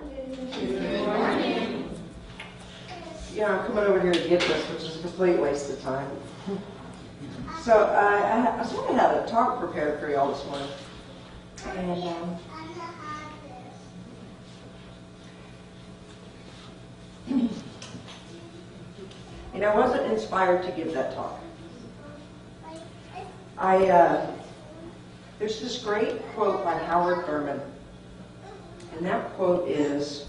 morning. Good morning. Yeah, I'm coming over here to get this, which is a complete waste of time. So I sort of had a talk prepared for y'all this morning. And I wasn't inspired to give that talk. There's this great quote by Howard Thurman, and that quote is,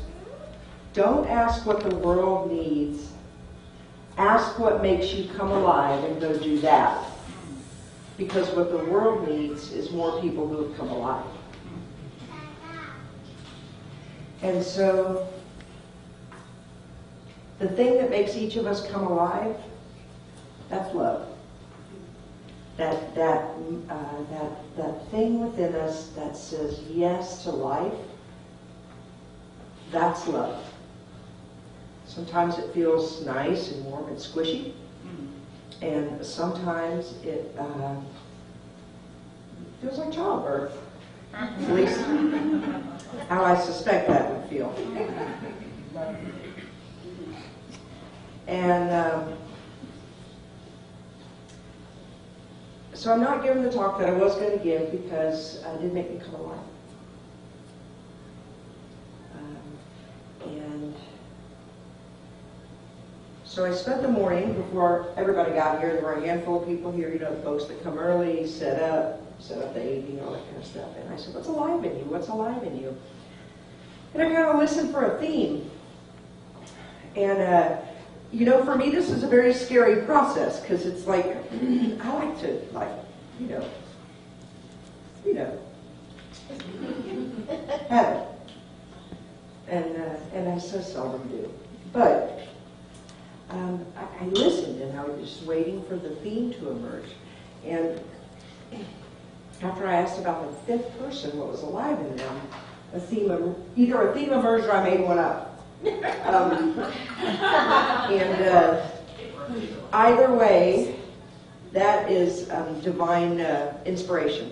"Don't ask what the world needs, ask what makes you come alive and go do that. Because what the world needs is more people who have come alive." And so, the thing that makes each of us come alive, that's love. That thing within us that says yes to life, that's love. Sometimes it feels nice and warm and squishy, and sometimes it feels like childbirth. At least how I suspect that would feel. And so I'm not giving the talk that I was going to give because it did make me come alive. And so I spent the morning before everybody got here. There were a handful of people here, you know, the folks that come early, set up the evening, all that kind of stuff. And I said, "What's alive in you? What's alive in you?" And I kind of listened for a theme. And you know, for me, this is a very scary process because it's like, I like to, like, you know, have it. And I so seldom do. But I listened and I was just waiting for the theme to emerge. And after I asked about the fifth person, what was alive in them, either a theme emerged or I made one up. Either way, that is divine inspiration.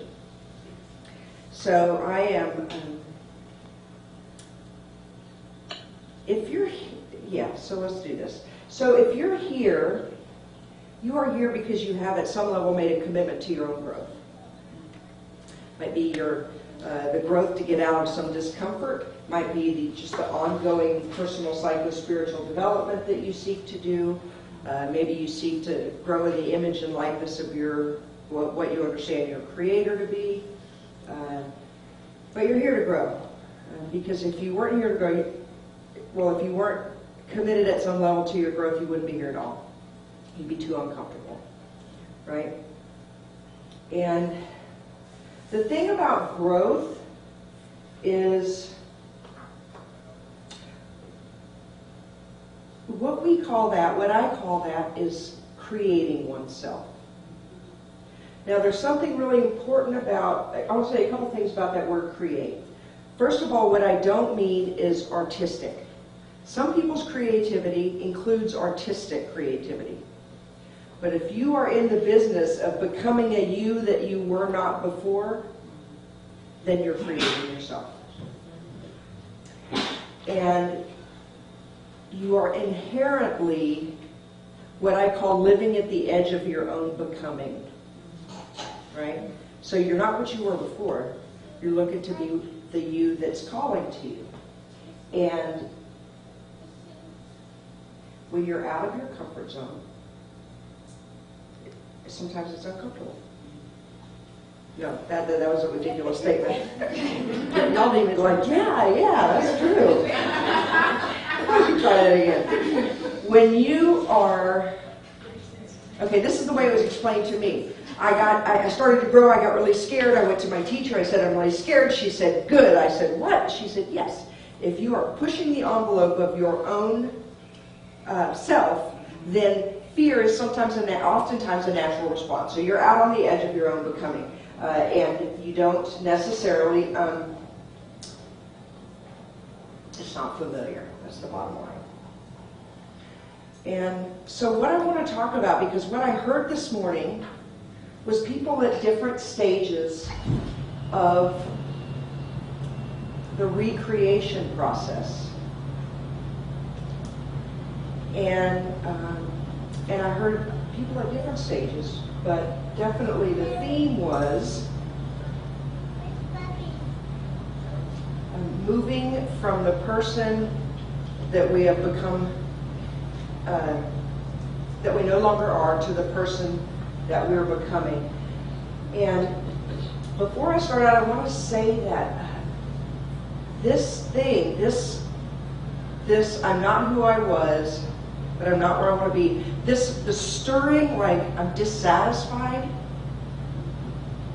So I am, so let's do this. So if you're here, you are here because you have at some level made a commitment to your own growth. Might be the growth to get out of some discomfort, might be just the ongoing personal psycho-spiritual development that you seek to do. Maybe you seek to grow in the image and likeness of what you understand your Creator to be. But you're here to grow. Because if you weren't here to grow, if you weren't committed at some level to your growth, you wouldn't be here at all. You'd be too uncomfortable, right? And the thing about growth is what I call that is creating oneself. Now there's something really important about, I want to say a couple things about that word create. First of all, what I don't mean is artistic. Some people's creativity includes artistic creativity. But if you are in the business of becoming a you that you were not before, then you're creating yourself. And you are inherently what I call living at the edge of your own becoming. Right? So you're not what you were before. You're looking to be the you that's calling to you. And when you're out of your comfort zone, sometimes it's uncomfortable. No, that was a ridiculous statement. Y'all need me like, yeah, that's true. Why don't you try that again? When you are, okay, this is the way it was explained to me. I started to grow, I got really scared, I went to my teacher, I said, "I'm really scared." She said, "Good." I said, "What?" She said, "Yes. If you are pushing the envelope of your own self, then fear is oftentimes a natural response. So you're out on the edge of your own becoming. And you don't necessarily, it's not familiar. That's the bottom line. And so what I want to talk about, because what I heard this morning was people at different stages of the recreation process. And I heard people at different stages, but definitely the theme was moving from the person that we have become, that we no longer are, to the person that we're becoming. And before I start out, I want to say that this thing, this I'm not who I was, but I'm not where I want to be. The stirring, like I'm dissatisfied.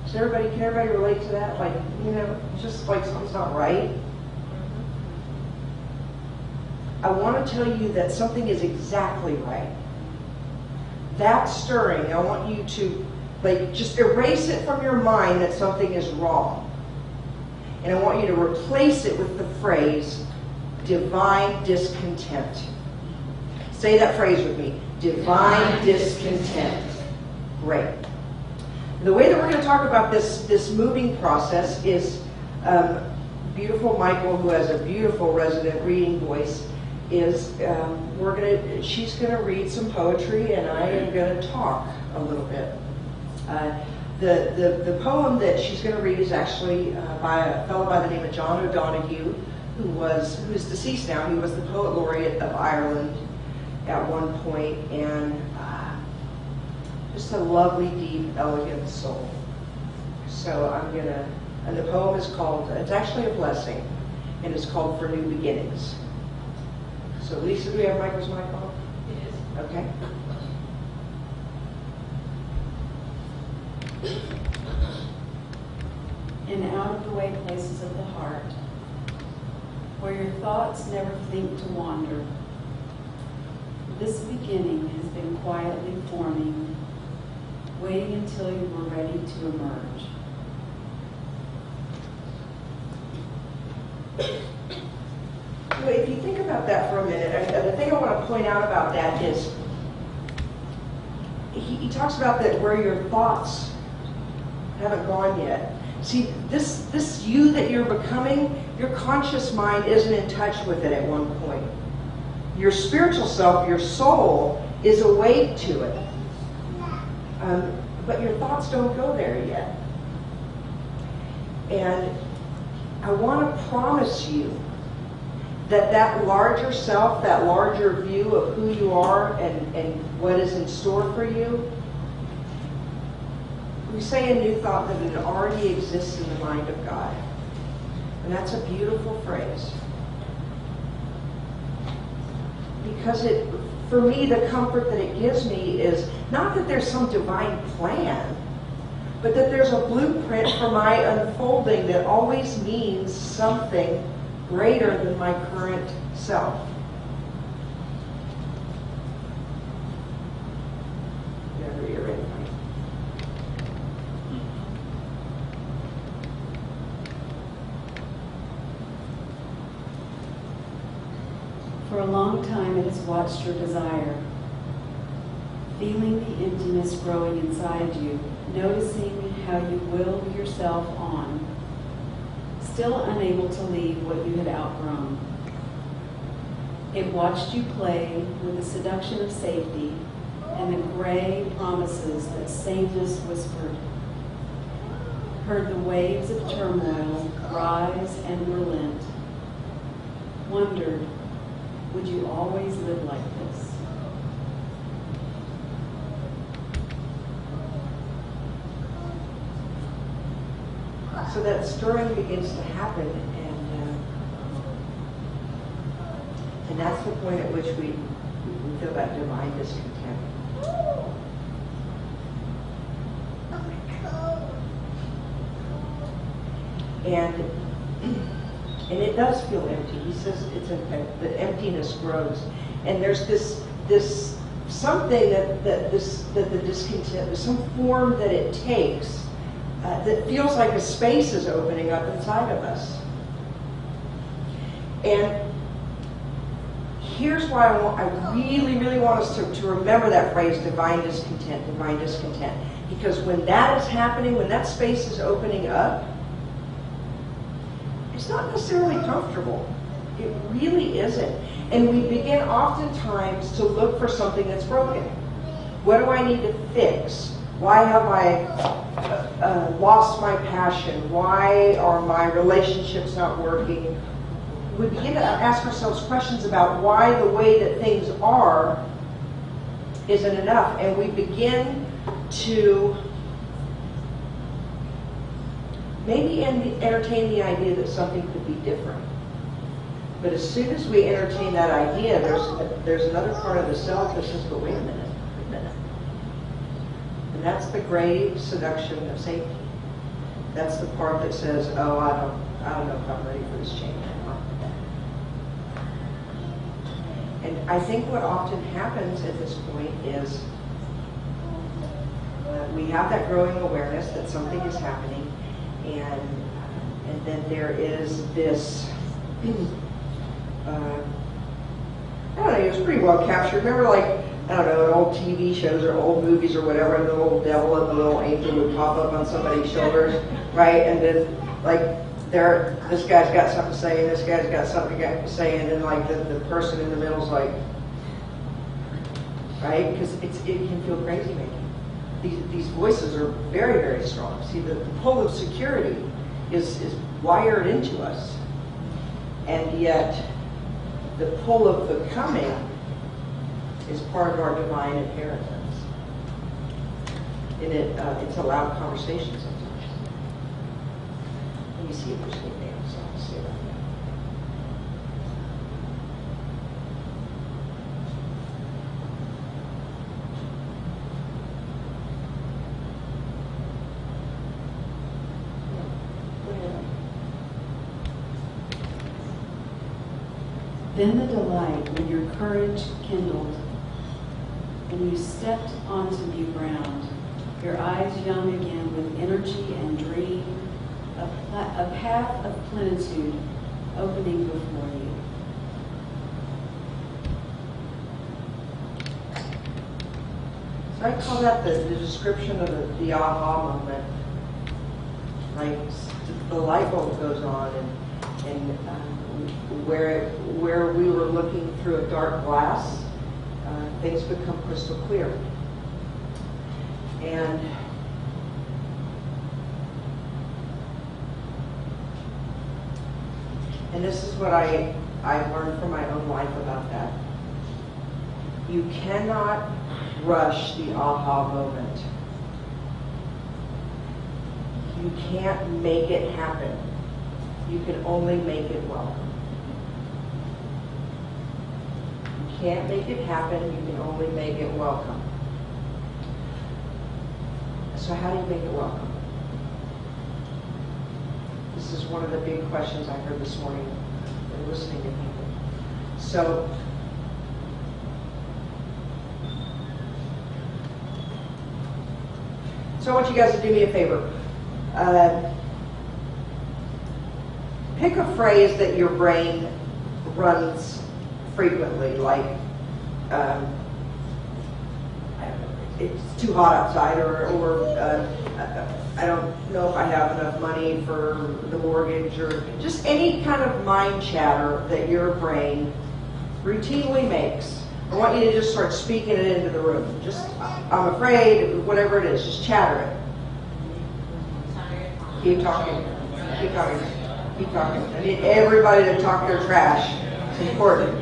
Can everybody relate to that? Like, you know, just like something's not right. I want to tell you that something is exactly right. That stirring, I want you to, like, just erase it from your mind that something is wrong. And I want you to replace it with the phrase, divine discontent. Say that phrase with me, divine discontent. Great. The way that we're going to talk about this moving process is beautiful Michael, who has a beautiful resident reading voice, is she's going to read some poetry, and I am going to talk a little bit. The poem that she's going to read is actually by a fellow by the name of John O'Donoghue, who is deceased now. He was the poet laureate of Ireland at one point, and just a lovely, deep, elegant soul. So and the poem is called, it's actually a blessing, and it's called For New Beginnings. So Lisa, do we have Michael's mic on? It is. Okay. In out-of-the-way places of the heart, where your thoughts never think to wander, this beginning has been quietly forming, waiting until you were ready to emerge. Well, if you think about that for a minute, the thing I want to point out about that is he talks about that where your thoughts haven't gone yet. See, this you that you're becoming, your conscious mind isn't in touch with it at one point. Your spiritual self, your soul, is awake to it. But your thoughts don't go there yet. And I want to promise you that larger self, that larger view of who you are and what is in store for you, we say a new thought that it already exists in the mind of God. And that's a beautiful phrase. Because for me, the comfort that it gives me is not that there's some divine plan, but that there's a blueprint for my unfolding that always means something greater than my current self. Whenever you're ready. For a long time it has watched your desire, feeling the emptiness growing inside you, noticing how you willed yourself on, still unable to leave what you had outgrown. It watched you play with the seduction of safety and the gray promises that sameness whispered, heard the waves of turmoil rise and relent, wondered, would you always live like this? So that stirring begins to happen, and that's the point at which we feel that divine discontent. And it does feel empty. He says the emptiness grows, and there's this something that the discontent, there's some form that it takes that feels like a space is opening up inside of us. And here's why I really, really want us to remember that phrase, divine discontent, divine discontent. Because when that is happening, when that space is opening up, it's not necessarily comfortable. It really isn't. And we begin oftentimes to look for something that's broken. What do I need to fix? Why have I lost my passion? Why are my relationships not working? We begin to ask ourselves questions about why the way that things are isn't enough. And we begin to maybe entertain the idea that something could be different. But as soon as we entertain that idea, there's another part of the self that says, but wait a minute. And that's the grave seduction of safety. That's the part that says, oh, I don't know if I'm ready for this change anymore. And I think what often happens at this point is we have that growing awareness that something is happening, and then there is this, I don't know, it was pretty well captured. Remember, like, I don't know, in old TV shows or old movies or whatever, and the little devil and the little angel would pop up on somebody's shoulders, right? And then, like, this guy's got something to say, and this guy's got something to say, and then, like, the person in the middle's like, right? Because it can feel crazy making. These voices are very, very strong. See, the pull of security is wired into us, and yet the pull of becoming is part of our divine inheritance. And it's a loud conversation sometimes. Let me see if there's anything else I want to say about that. Then the delight when your courage kindled, when you stepped onto new ground, your eyes young again with energy and dream, a path of plenitude opening before you. So I call that the description of the aha moment. Like the light bulb goes on, and where we were looking through a dark glass, things become crystal clear. And this is what I've learned from my own life about that. You cannot rush the aha moment. You can't make it happen. You can only make it welcome. You can't make it happen. You can only make it welcome. So how do you make it welcome? This is one of the big questions I heard this morning when listening to people. So I want you guys to do me a favor. Pick a phrase that your brain runs frequently, like, it's too hot outside, or I don't know if I have enough money for the mortgage, or just any kind of mind chatter that your brain routinely makes. I want you to just start speaking it into the room. Just, I'm afraid, whatever it is, just chatter it. Keep talking. Keep talking. Keep talking. I need everybody to talk their trash. It's important.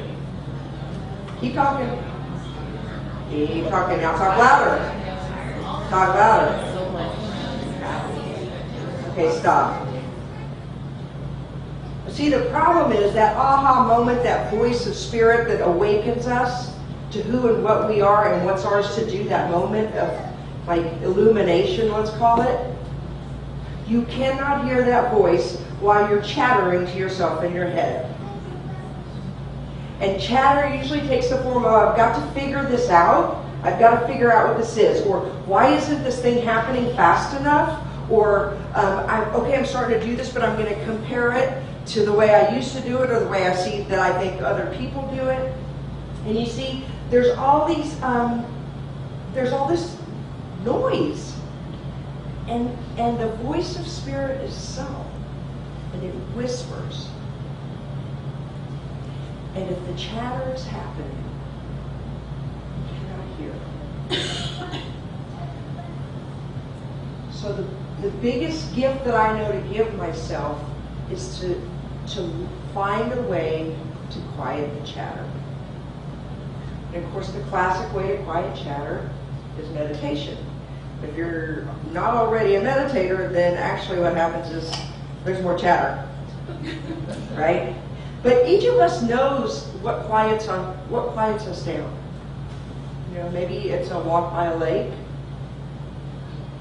Keep talking. Keep talking. Now talk louder. Talk louder. Okay, stop. See, the problem is that aha moment, that voice of spirit that awakens us to who and what we are and what's ours to do, that moment of like illumination, let's call it. You cannot hear that voice while you're chattering to yourself in your head. And chatter usually takes the form of, I've got to figure this out. I've got to figure out what this is. Or, why isn't this thing happening fast enough? Or, I'm starting to do this, but I'm going to compare it to the way I used to do it, or the way I see that I think other people do it. And you see, there's all this noise. And the voice of spirit is subtle. And it whispers. And if the chatter is happening, you cannot hear. So the biggest gift that I know to give myself is to find a way to quiet the chatter. And of course, the classic way to quiet chatter is meditation. If you're not already a meditator, then actually what happens is there's more chatter, right? But each of us knows what quiets us down. You know, maybe it's a walk by a lake.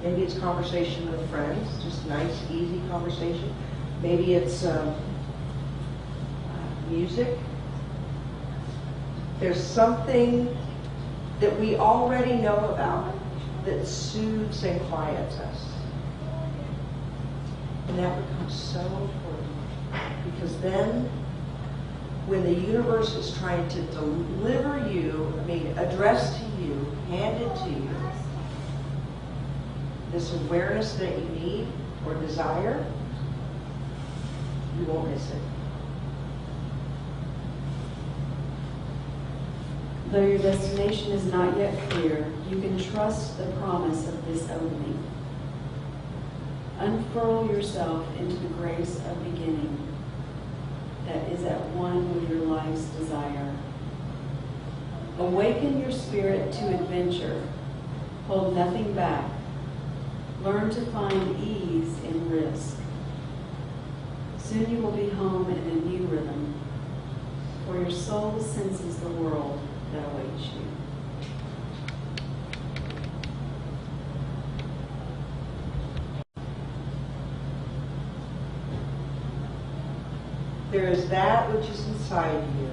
Maybe it's conversation with friends, just nice, easy conversation. Maybe it's music. There's something that we already know about that soothes and quiets us. And that becomes so important, because then when the universe is trying to deliver you, address to you, handed to you, this awareness that you need or desire, you won't miss it. Though your destination is not yet clear, you can trust the promise of this opening. Unfurl yourself into the grace of beginning that is at one with your life's desire. Awaken your spirit to adventure. Hold nothing back. Learn to find ease in risk. Soon you will be home in a new rhythm, for your soul senses the world that awaits you. There is that which is inside you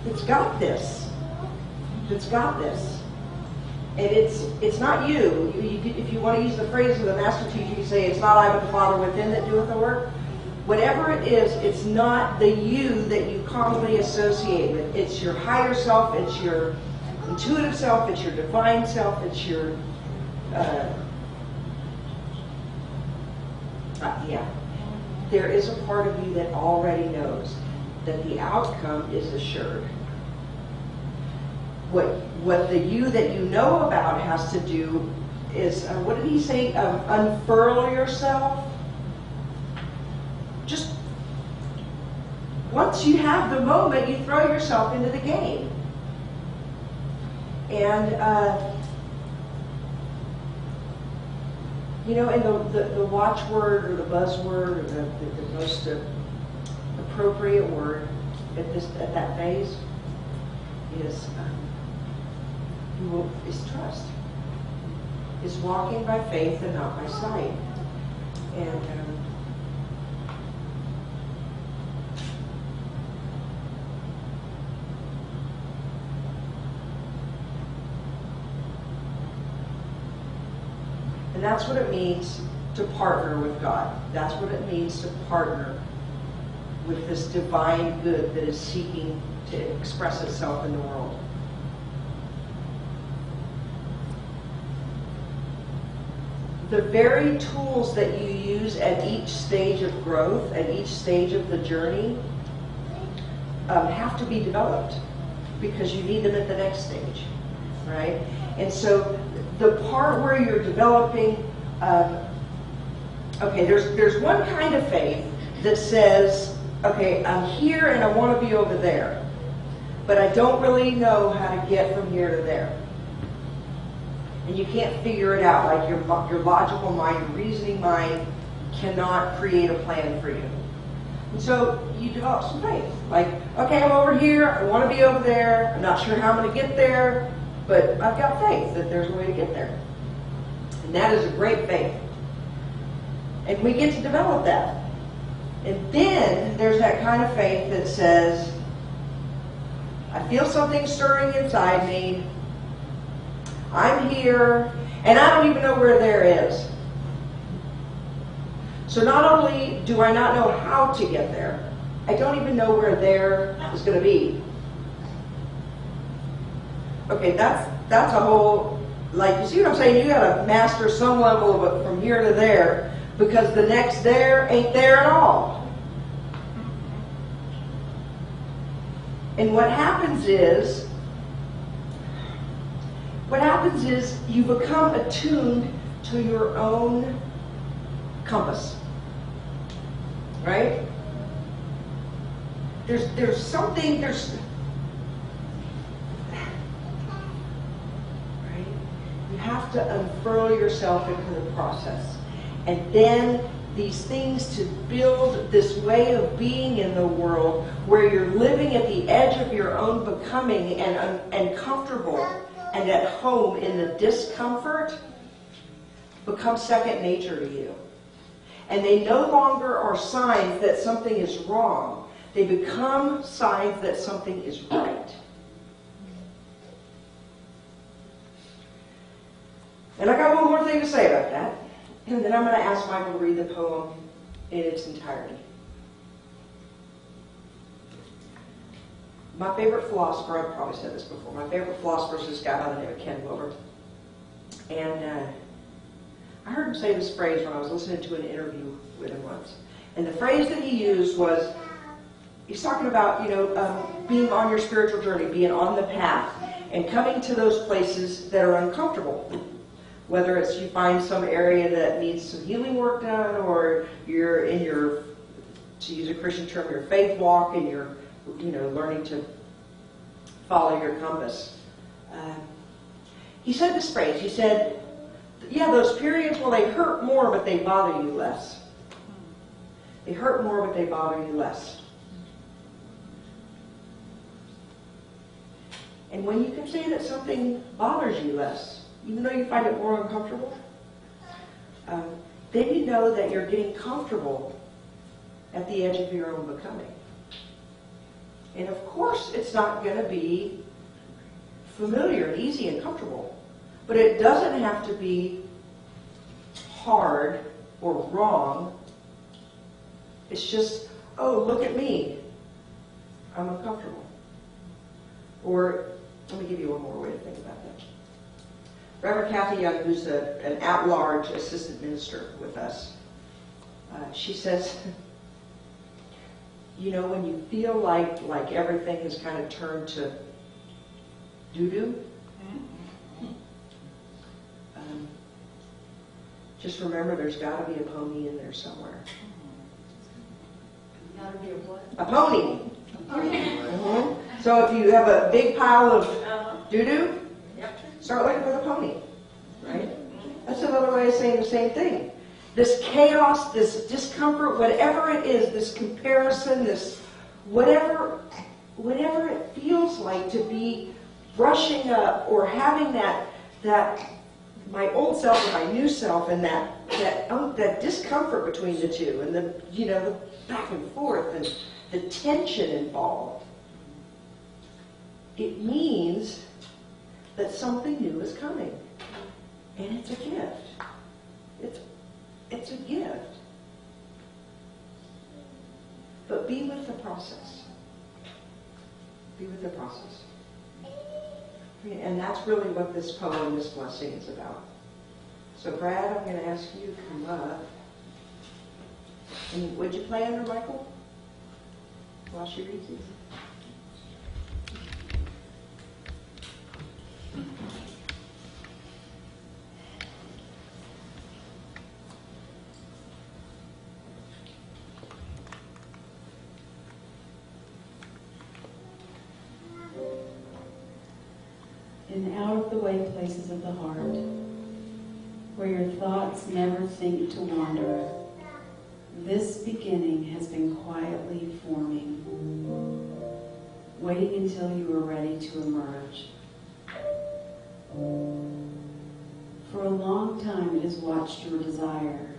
it's got this. It's got this. And it's not you. If you want to use the phrase of the master teacher, you say, it's not I but the Father within that doeth the work. Whatever it is, it's not the you that you commonly associate with. It's your higher self, it's your intuitive self, it's your divine self, it's your, There is a part of you that already knows that the outcome is assured. What the you that you know about has to do is, what did he say? Unfurl yourself. Just once you have the moment, you throw yourself into the game. And and the watchword or the buzzword or the most appropriate word at that phase is trust. Is walking by faith and not by sight. And that's what it means to partner with God. That's what it means to partner with this divine good that is seeking to express itself in the world. The very tools that you use at each stage of growth, at each stage of the journey, have to be developed because you need them at the next stage, right? And so the part where you're developing, there's one kind of faith that says, okay, I'm here and I want to be over there, but I don't really know how to get from here to there. And you can't figure it out. Like your logical mind, your reasoning mind cannot create a plan for you. And so you develop some faith. Like, okay, I'm over here, I want to be over there, I'm not sure how I'm going to get there, but I've got faith that there's a way to get there. And that is a great faith. And we get to develop that. And then there's that kind of faith that says, I feel something stirring inside me. I'm here, and I don't even know where there is. So not only do I not know how to get there, I don't even know where there is going to be. Okay, that's a whole like, you see what I'm saying? You got to master some level of it from here to there, because the next there ain't there at all. And what happens is you become attuned to your own compass. Right? There's something, right? You have to unfurl yourself into the process. And then these things to build this way of being in the world where you're living at the edge of your own becoming and comfortable and at home in the discomfort becomes second nature to you. And they no longer are signs that something is wrong. They become signs that something is right. And I got one more thing to say about that. And then I'm going to ask Michael to read the poem in its entirety. My favorite philosopher, I've probably said this before, my favorite philosopher is this guy by the name of Ken Wilber. And I heard him say this phrase when I was listening to an interview with him once. And the phrase that he used was, he's talking about, being on your spiritual journey, being on the path, and coming to those places that are uncomfortable. Whether it's you find some area that needs some healing work done, or you're in your, to use a Christian term, your faith walk, and you're, learning to follow your compass. He said this phrase, he said, yeah, those periods, well, they hurt more, but they bother you less. They hurt more, but they bother you less. And when you can say that something bothers you less, even though you find it more uncomfortable, then you know that you're getting comfortable at the edge of your own becoming. And of course, it's not going to be familiar and easy and comfortable. But it doesn't have to be hard or wrong. It's just, oh, look at me. I'm uncomfortable. Or, let me give you one more way to think about that. Reverend Kathy Young, who's an at-large assistant minister with us, she says, when you feel like everything has kind of turned to doo-doo, just remember there's got to be a pony in there somewhere. Got to be a what? A pony. Mm-hmm. So if you have a big pile of doo-doo, start looking for the pony. Right? That's another way of saying the same thing. This chaos, this discomfort, whatever it is, this comparison, this whatever it feels like to be brushing up or having that my old self and my new self, and that discomfort between the two, and the back and forth and the tension involved. It means that something new is coming, and it's a gift. It's a gift. But be with the process. Be with the process. And that's really what this poem, this blessing, is about. So Brad, I'm going to ask you to come up. And would you play under Michael while she reads these? In out-of-the-way places of the heart, where your thoughts never think to wander, this beginning has been quietly forming, waiting until you are ready to emerge. For a long time it has watched your desire,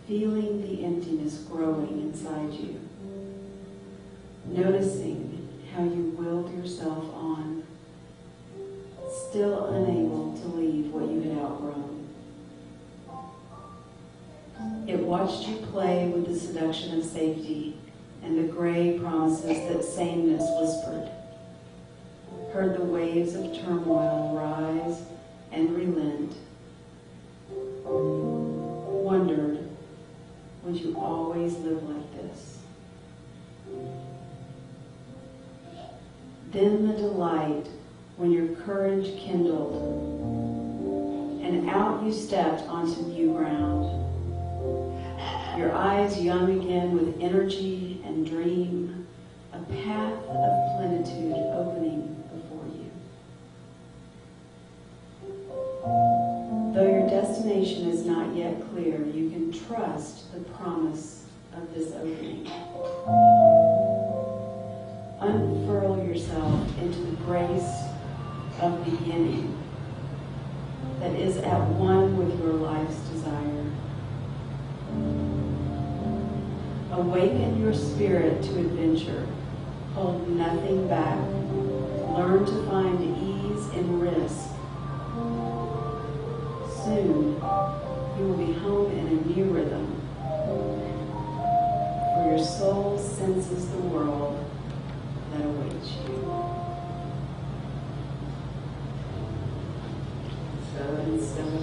feeling the emptiness growing inside you, noticing how you willed yourself on, still unable to leave what you had outgrown. It watched you play with the seduction of safety and the gray promises that sameness whispered, heard the waves of turmoil rise and relent. Wondered, would you always live like this? Then the delight when your courage kindled, and out you stepped onto new ground. Your eyes young again with energy and dream, a path of plenitude opening before you. Though your destination is not yet clear, you can trust the promise of this opening. Unfurl yourself into the grace of beginning that is at one with your life's desire. Awaken your spirit to adventure. Hold nothing back. Learn to find ease in risk. Soon, you will be home in a new rhythm, for your soul senses the world that awaits you. So instead of